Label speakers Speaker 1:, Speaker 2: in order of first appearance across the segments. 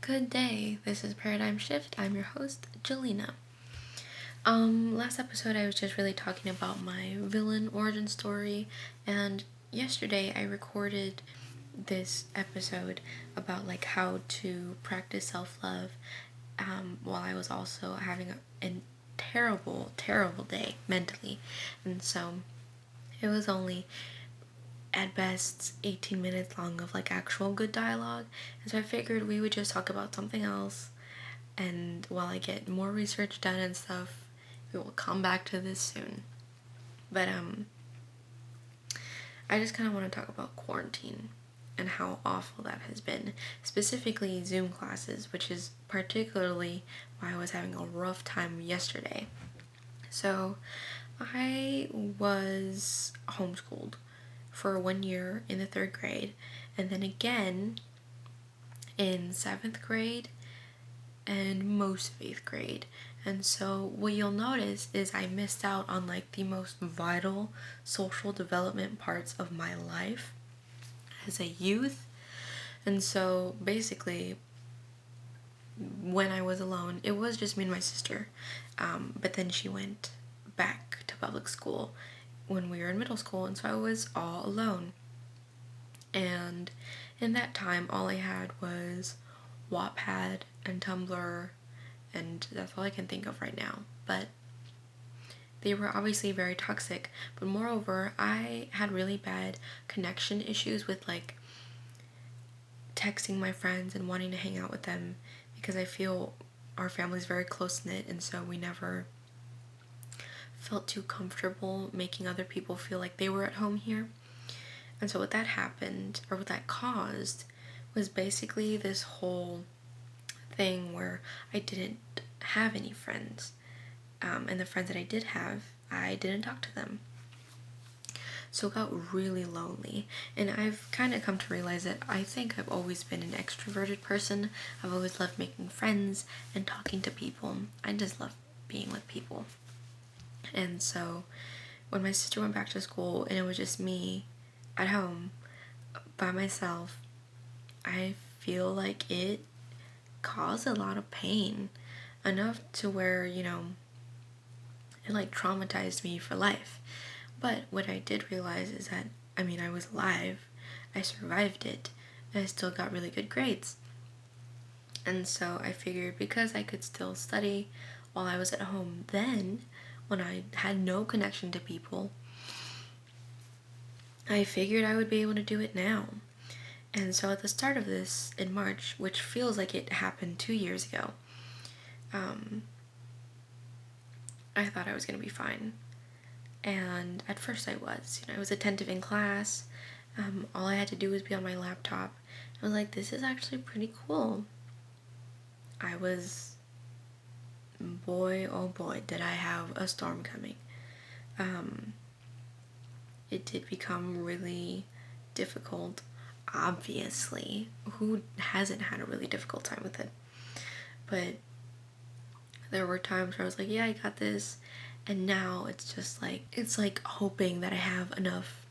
Speaker 1: Good day, this is Paradigm Shift. I'm your host, Jelena. Last episode I was just really talking about my villain origin story, and yesterday I recorded this episode about like how to practice self-love while I was also having a terrible, terrible day mentally. And so it was only at best 18 minutes long of like actual good dialogue, and so I figured we would just talk about something else, and while I get more research done and stuff, we will come back to this soon. But I just kind of want to talk about quarantine and how awful that has been, specifically Zoom classes, which is particularly why I was having a rough time yesterday. So I was homeschooled for 1 year in the 3rd grade, and then again in 7th grade and most of 8th grade. And so what you'll notice is I missed out on like the most vital social development parts of my life as a youth. And so basically when I was alone, it was just me and my sister. But then she went back to public school when we were in middle school, and so I was all alone. And in that time, all I had was Wattpad and Tumblr, and that's all I can think of right now. But they were obviously very toxic. But moreover, I had really bad connection issues with like texting my friends and wanting to hang out with them, because I feel our family's very close-knit, and so we never felt too comfortable making other people feel like they were at home here. And so what that happened, or what that caused, was basically this whole thing where I didn't have any friends. And the friends that I did have, I didn't talk to them. So it got really lonely. And I've kind of come to realize that I think I've always been an extroverted person. I've always loved making friends and talking to people. I just love being with people. And so when my sister went back to school and it was just me at home by myself, I feel like it caused a lot of pain, enough to where, it like traumatized me for life. But what I did realize is that, I was alive, I survived it, and I still got really good grades. And so I figured because I could still study while I was at home then, when I had no connection to people, I figured I would be able to do it now. And so at the start of this, in March, which feels like it happened 2 years ago, I thought I was going to be fine. And at first I was. I was attentive in class. All I had to do was be on my laptop. I was like, this is actually pretty cool. I was, boy, oh boy, did I have a storm coming. It did become really difficult, obviously. Who hasn't had a really difficult time with it? But there were times where I was like, yeah, I got this. And now it's just like, it's like hoping that I have enough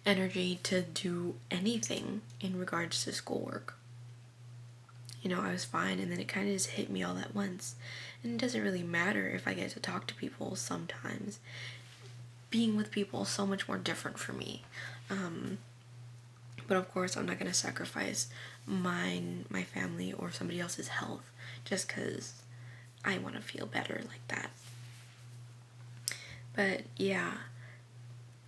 Speaker 1: energy to do anything in regards to schoolwork. I was fine, and then it kind of just hit me all at once. And it doesn't really matter if I get to talk to people sometimes. Being with people is so much more different for me. But of course, I'm not going to sacrifice mine, my family, or somebody else's health just because I want to feel better like that. But yeah,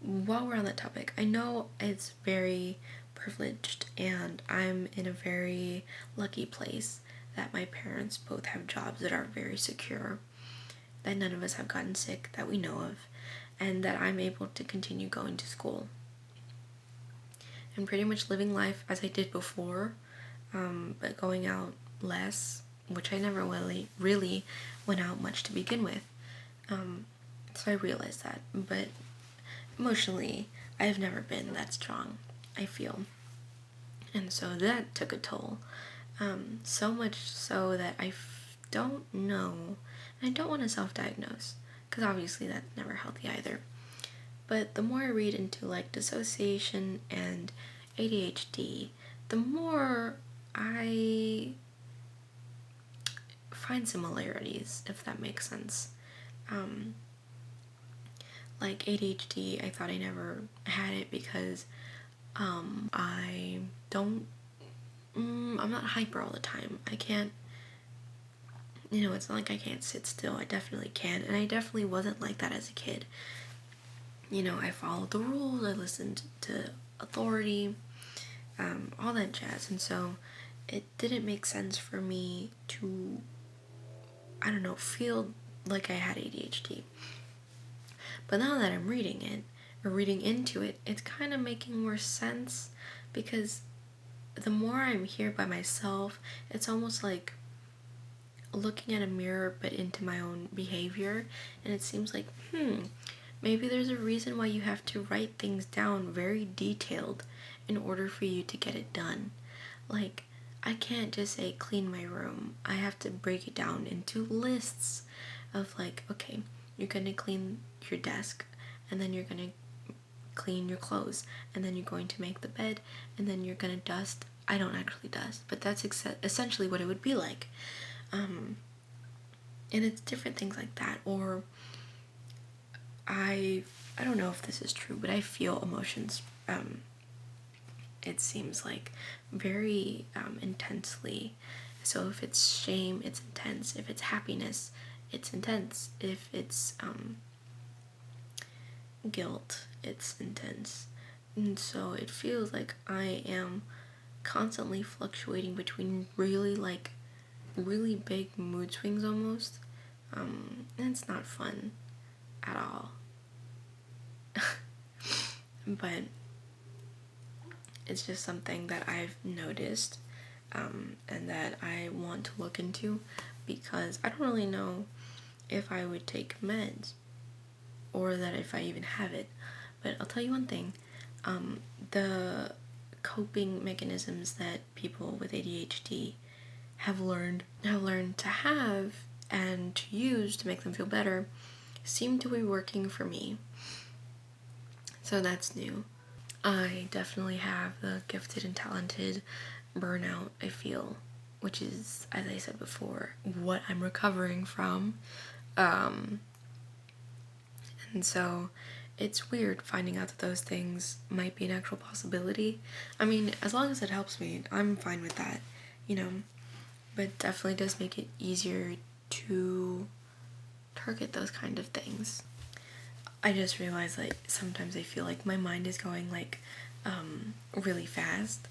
Speaker 1: while we're on that topic, I know it's very privileged, and I'm in a very lucky place that my parents both have jobs that are very secure, that none of us have gotten sick that we know of, and that I'm able to continue going to school and pretty much living life as I did before, but going out less, which I never really went out much to begin with. So I realized that, but emotionally, I've never been that strong, I feel. And so that took a toll. So much so that I don't know, and I don't want to self-diagnose, because obviously that's never healthy either. But the more I read into like dissociation and ADHD, the more I find similarities, if that makes sense. Like ADHD, I thought I never had it because I don't, I'm not hyper all the time. I can't, it's not like I can't sit still. I definitely can, and I definitely wasn't like that as a kid. I followed the rules, I listened to authority, all that jazz, and so it didn't make sense for me to, I don't know, feel like I had ADHD. But now that I'm reading it, or reading into it, it's kind of making more sense, because the more I'm here by myself, it's almost like looking at a mirror but into my own behavior, and it seems like, maybe there's a reason why you have to write things down very detailed in order for you to get it done. Like, I can't just say clean my room. I have to break it down into lists of like, okay, you're gonna clean your desk, and then you're gonna clean your clothes, and then you're going to make the bed, and then you're gonna dust. I don't actually dust, but that's essentially what it would be like. And it's different things like that. Or I don't know if this is true, but I feel emotions, it seems like, very intensely. So if it's shame, it's intense. If it's happiness, it's intense. If it's guilt, it's intense. And so it feels like I am constantly fluctuating between really big mood swings almost. And it's not fun at all. But it's just something that I've noticed, and that I want to look into, because I don't really know if I would take meds, or that if I even have it. But I'll tell you one thing, the coping mechanisms that people with ADHD have learned to have and to use to make them feel better seem to be working for me. So that's new. I definitely have the gifted and talented burnout, I feel, which is, as I said before, what I'm recovering from. And so it's weird finding out that those things might be an actual possibility. I mean, as long as it helps me, I'm fine with that, but it definitely does make it easier to target those kind of things. I just realized, like, sometimes I feel like my mind is going, like, really fast.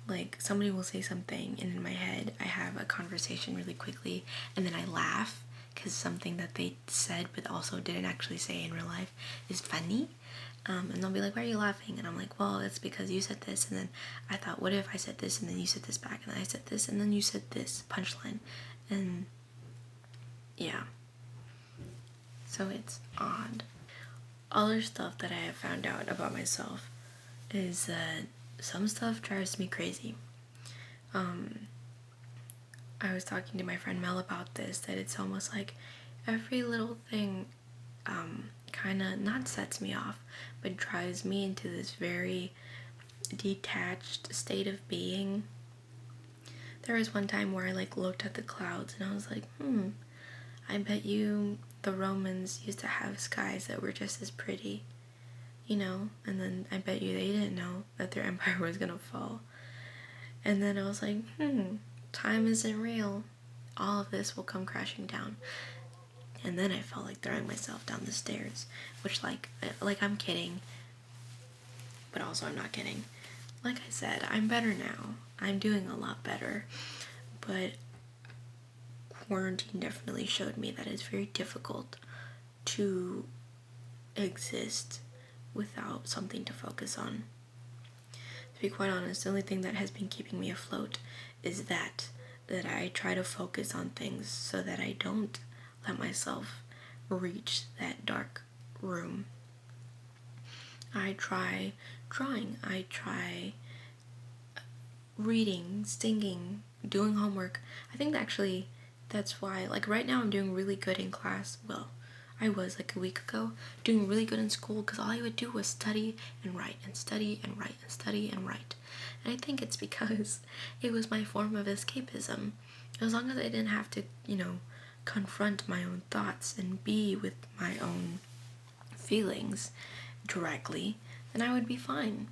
Speaker 1: Like, somebody will say something, and in my head, I have a conversation really quickly, and then I laugh, because something that they said, but also didn't actually say in real life, is funny. And they'll be like, why are you laughing? And I'm like, well, it's because you said this, and then I thought, what if I said this, and then you said this back, and then I said this, and then you said this, punchline. And, yeah. So it's odd. Other stuff that I have found out about myself is that some stuff drives me crazy. I was talking to my friend Mel about this, that it's almost like every little thing kind of not sets me off, but drives me into this very detached state of being. There was one time where I looked at the clouds and I was like, I bet you the Romans used to have skies that were just as pretty, and then I bet you they didn't know that their empire was gonna fall. And then I was like, time isn't real. All of this will come crashing down. And then I felt like throwing myself down the stairs, which I'm kidding, but also I'm not kidding. Like I said, I'm better now. I'm doing a lot better, but quarantine definitely showed me that it's very difficult to exist without something to focus on. To be quite honest, the only thing that has been keeping me afloat is that I try to focus on things so that I don't let myself reach that dark room. I try drawing, I try reading, singing, doing homework. I think actually that's why, right now I'm doing really good in class. Well, I was a week ago doing really good in school because all I would do was study and write and study and write and study and write. And I think it's because it was my form of escapism. As long as I didn't have to, confront my own thoughts and be with my own feelings directly, then I would be fine.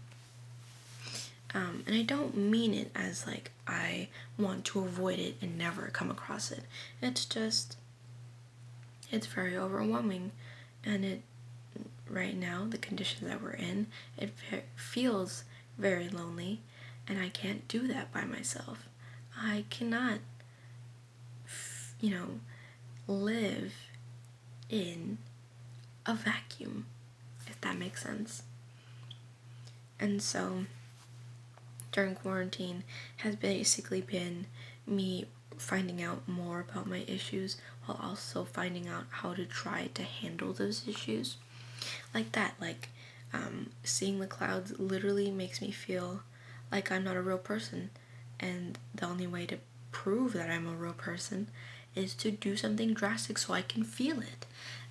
Speaker 1: And I don't mean it as like I want to avoid it and never come across it. It's just, it's very overwhelming, and it, right now, the conditions that we're in, it feels very lonely, and I can't do that by myself. I cannot, live in a vacuum, if that makes sense. And so, during quarantine has basically been me finding out more about my issues while also finding out how to try to handle those issues. Like that, seeing the clouds literally makes me feel like I'm not a real person, and the only way to prove that I'm a real person is to do something drastic so I can feel it.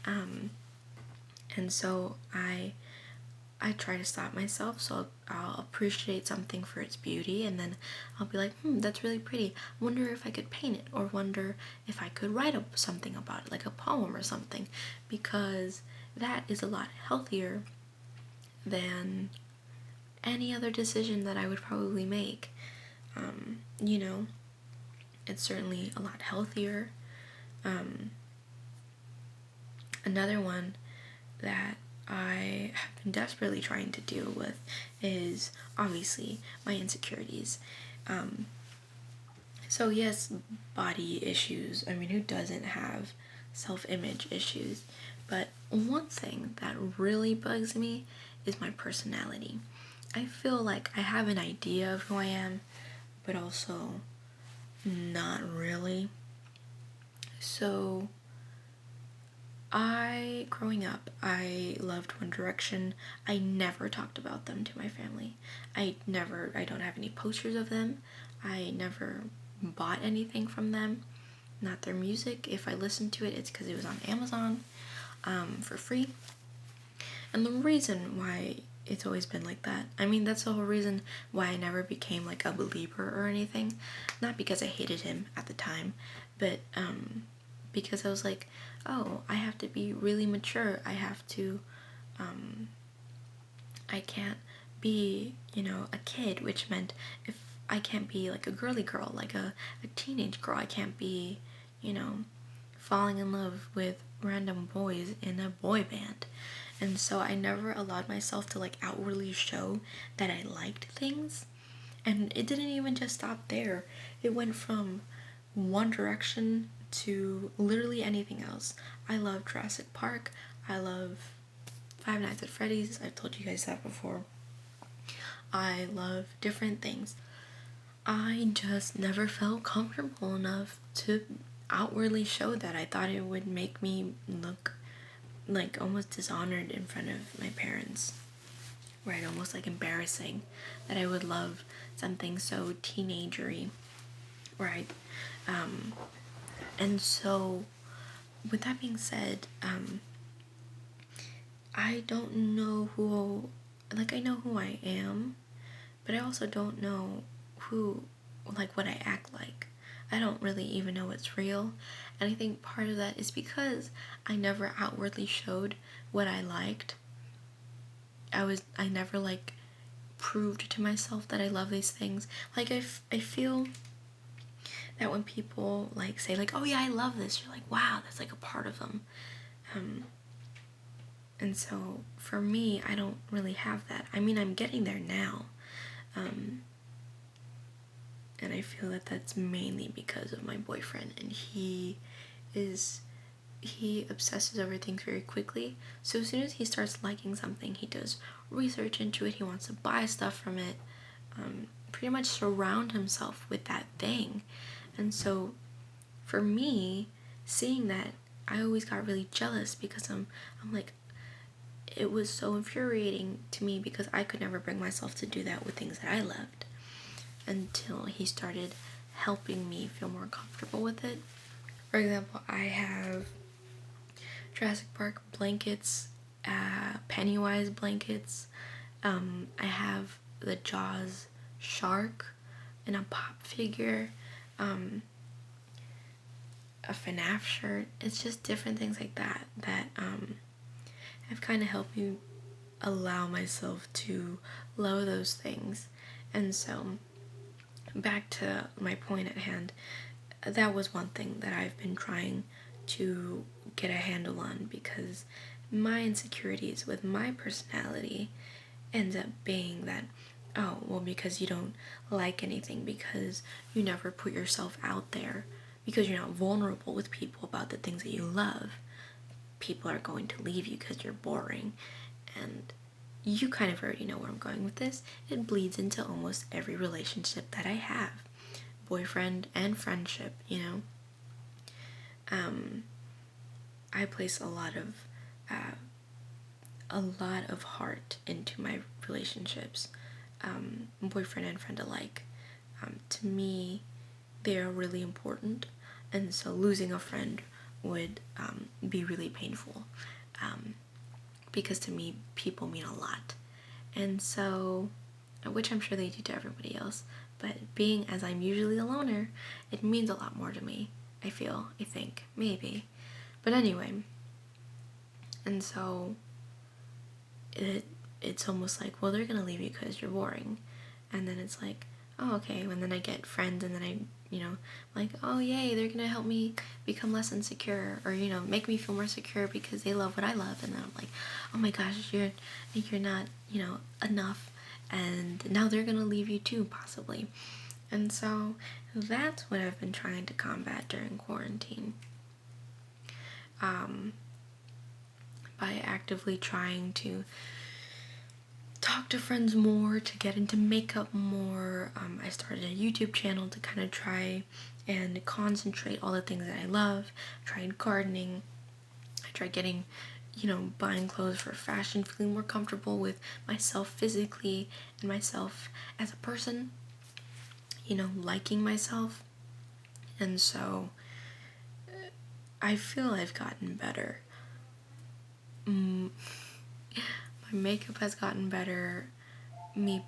Speaker 1: And so I try to stop myself, so I'll appreciate something for its beauty, and then I'll be like, that's really pretty. Wonder if I could paint it, or wonder if I could write something about it, like a poem or something, because that is a lot healthier than any other decision that I would probably make. It's certainly a lot healthier. Another one that I have been desperately trying to deal with is obviously my insecurities. So yes, body issues. I mean, who doesn't have self-image issues? But one thing that really bugs me is my personality. I feel like I have an idea of who I am, but also not really. So growing up, I loved One Direction. I never talked about them to my family. I don't have any posters of them. I never bought anything from them. Not their music. If I listened to it, it's because it was on Amazon for free. And the reason why it's always been like that, I mean, that's the whole reason why I never became like a believer or anything. Not because I hated him at the time, but because I was like, oh, I have to be really mature. I have to, I can't be, a kid, which meant if I can't be like a girly girl, like a teenage girl, I can't be, falling in love with random boys in a boy band. And so I never allowed myself to like outwardly show that I liked things. And it didn't even just stop there. It went from One Direction to literally anything else. I love Jurassic Park. I love Five Nights at Freddy's. I've told you guys that before. I love different things. I just never felt comfortable enough to outwardly show that. I thought it would make me look like almost dishonored in front of my parents. Right, almost like embarrassing that I would love something so teenagery. Right. And so, with that being said, I don't know I know who I am, but I also don't know what I act like. I don't really even know what's real, and I think part of that is because I never outwardly showed what I liked. I never, proved to myself that I love these things. Like, I feel that when people, say, oh yeah, I love this, you're like, wow, that's, a part of them. And so, for me, I don't really have that. I mean, I'm getting there now. And I feel that that's mainly because of my boyfriend, and he obsesses over things very quickly. So as soon as he starts liking something, he does research into it, he wants to buy stuff from it, pretty much surround himself with that thing. And so for me, seeing that, I always got really jealous because I'm like, it was so infuriating to me because I could never bring myself to do that with things that I loved until he started helping me feel more comfortable with it. For example, I have Jurassic Park blankets, Pennywise blankets. I have the Jaws shark and a pop figure. a FNAF shirt. It's just different things like that that have kind of helped me allow myself to love those things. And so, back to my point at hand, that was one thing that I've been trying to get a handle on, because my insecurities with my personality ends up being that, oh, well, because you don't like anything, because you never put yourself out there, because you're not vulnerable with people about the things that you love, people are going to leave you because you're boring. And you kind of already know where I'm going with this. It bleeds into almost every relationship that I have, boyfriend and friendship, you know. I place a lot of heart into my relationships, boyfriend and friend alike. To me, they are really important, and so losing a friend would be really painful, because to me, people mean a lot. And so, which I'm sure they do to everybody else, but being as I'm usually a loner, it means a lot more to me, I think, maybe. But anyway, and so it's almost like, well, they're gonna leave you because you're boring. And then it's like, oh, okay. And then I get friends, and then I, like, oh, yay, they're gonna help me become less insecure, or, make me feel more secure because they love what I love. And then I'm like, oh my gosh, you're not, enough. And now they're gonna leave you too, possibly. And so that's what I've been trying to combat during quarantine. By actively trying to talk to friends more, to get into makeup more. I started a YouTube channel to kind of try and concentrate all the things that I love. I tried gardening. I tried getting, buying clothes for fashion, feeling more comfortable with myself physically and myself as a person, liking myself. And so I feel I've gotten better. My makeup has gotten better. Me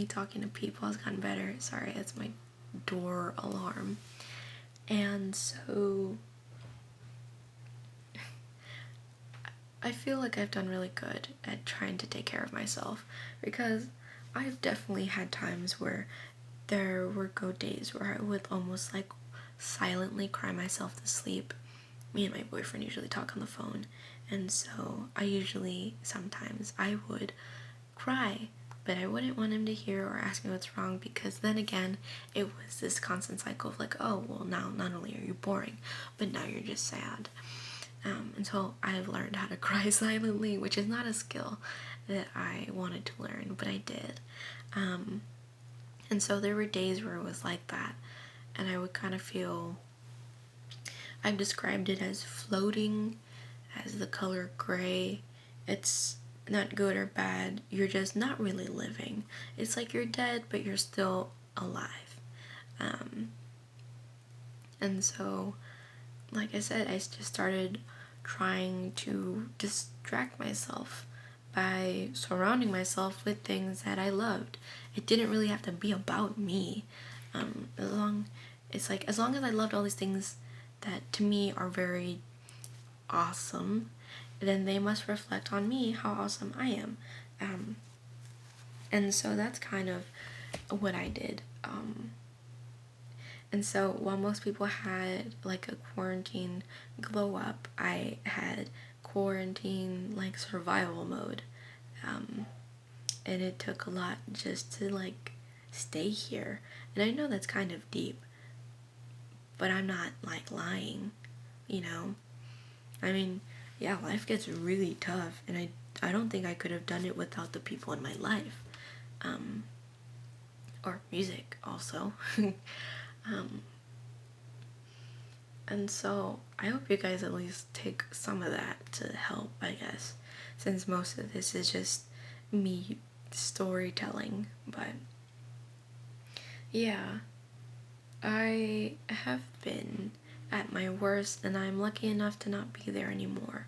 Speaker 1: talking to people has gotten better. Sorry, that's my door alarm. And so I feel like I've done really good at trying to take care of myself, because I've definitely had times where there were days where I would almost like silently cry myself to sleep. Me and my boyfriend usually talk on the phone, and so sometimes I would cry, but I wouldn't want him to hear or ask me what's wrong, because then again, it was this constant cycle of like, oh, well, now not only are you boring, but now you're just sad. And so I've learned how to cry silently, which is not a skill that I wanted to learn, but I did. And so there were days where it was like that, and I would kind of feel, I've described it as floating, as the color gray. It's not good or bad, you're just not really living. It's like you're dead, but you're still alive. And so, like I said, I just started trying to distract myself by surrounding myself with things that I loved. It didn't really have to be about me. As long as I loved all these things that to me are very awesome, then they must reflect on me how awesome I am. And so that's kind of what I did. And so while most people had like a quarantine glow up, I had quarantine like survival mode. And it took a lot just to like stay here. And I know that's kind of deep, but I'm not like lying, I mean, yeah, life gets really tough, and I don't think I could have done it without the people in my life. Or music also. And so I hope you guys at least take some of that to help, I guess, since most of this is just me storytelling. But yeah, I have been at my worst, and I'm lucky enough to not be there anymore.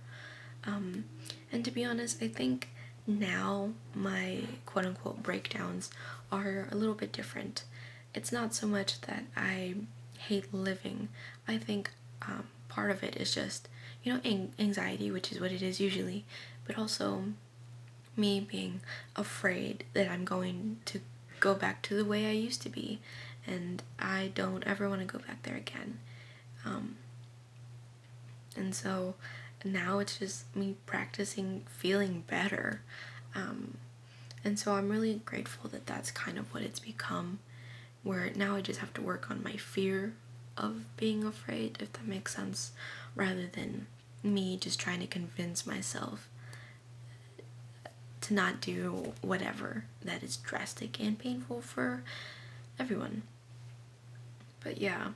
Speaker 1: And to be honest, I think now my quote-unquote breakdowns are a little bit different. It's not so much that I hate living. I think part of it is just, anxiety, which is what it is usually, but also me being afraid that I'm going to go back to the way I used to be, and I don't ever want to go back there again. And so now it's just me practicing feeling better. And so I'm really grateful that that's kind of what it's become, where now I just have to work on my fear of being afraid, if that makes sense, rather than me just trying to convince myself to not do whatever that is drastic and painful for everyone. But yeah,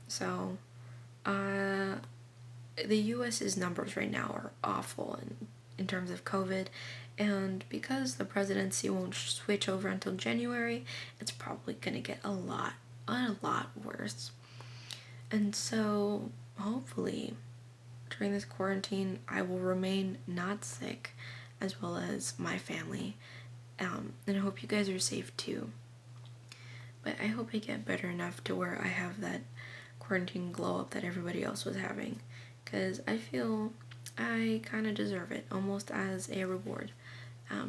Speaker 1: so the US's numbers right now are awful in terms of COVID, and because the presidency won't switch over until January, it's probably gonna get a lot worse. And so hopefully during this quarantine I will remain not sick, as well as my family, and I hope you guys are safe too. But I hope I get better enough to where I have that quarantine glow up that everybody else was having, because I feel I kind of deserve it, almost as a reward. I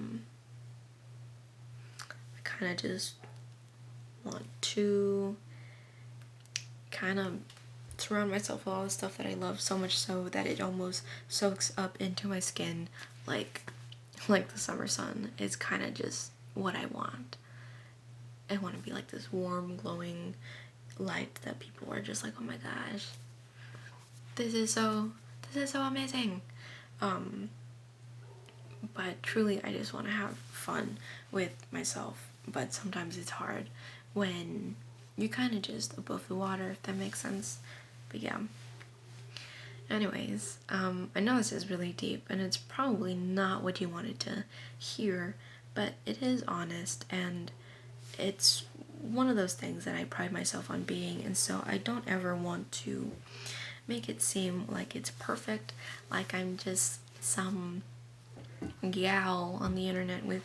Speaker 1: kind of just want to kind of surround myself with all the stuff that I love, so much so that it almost soaks up into my skin like the summer sun. Is kind of just what I want. I want to be like this warm, glowing light that people are just like, oh my gosh, this is so amazing. But truly, I just want to have fun with myself. But sometimes it's hard when you're kind of just above the water, if that makes sense. But yeah. Anyways, I know this is really deep, and it's probably not what you wanted to hear, but it is honest, and it's one of those things that I pride myself on being, and so I don't ever want to make it seem like it's perfect, like I'm just some gal on the internet with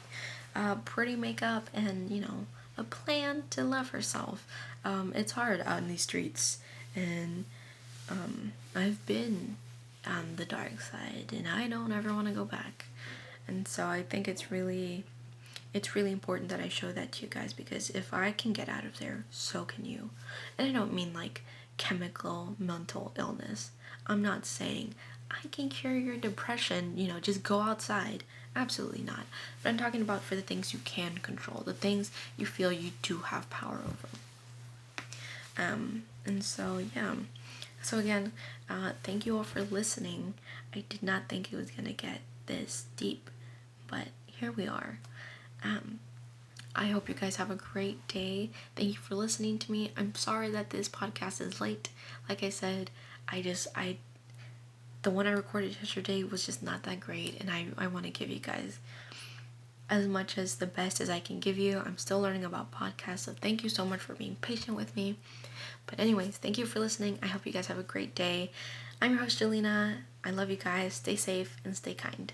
Speaker 1: pretty makeup and, a plan to love herself. It's hard out in these streets, and I've been on the dark side, and I don't ever want to go back. And so I think it's really important that I show that to you guys, because if I can get out of there, so can you. And I don't mean like chemical mental illness. I'm not saying I can cure your depression, just go outside. Absolutely not. But I'm talking about for the things you can control, the things you feel you do have power over. And so, yeah. So again, thank you all for listening. I did not think it was gonna get this deep, but here we are. I hope you guys have a great day. Thank you for listening to me. I'm sorry that this podcast is late. Like I said, the one I recorded yesterday was just not that great, and I want to give you guys as much as the best as I can give you. I'm still learning about podcasts, so thank you so much for being patient with me. But anyways, thank you for listening. I hope you guys have a great day. I'm your host, Jelena. I love you guys. Stay safe and stay kind.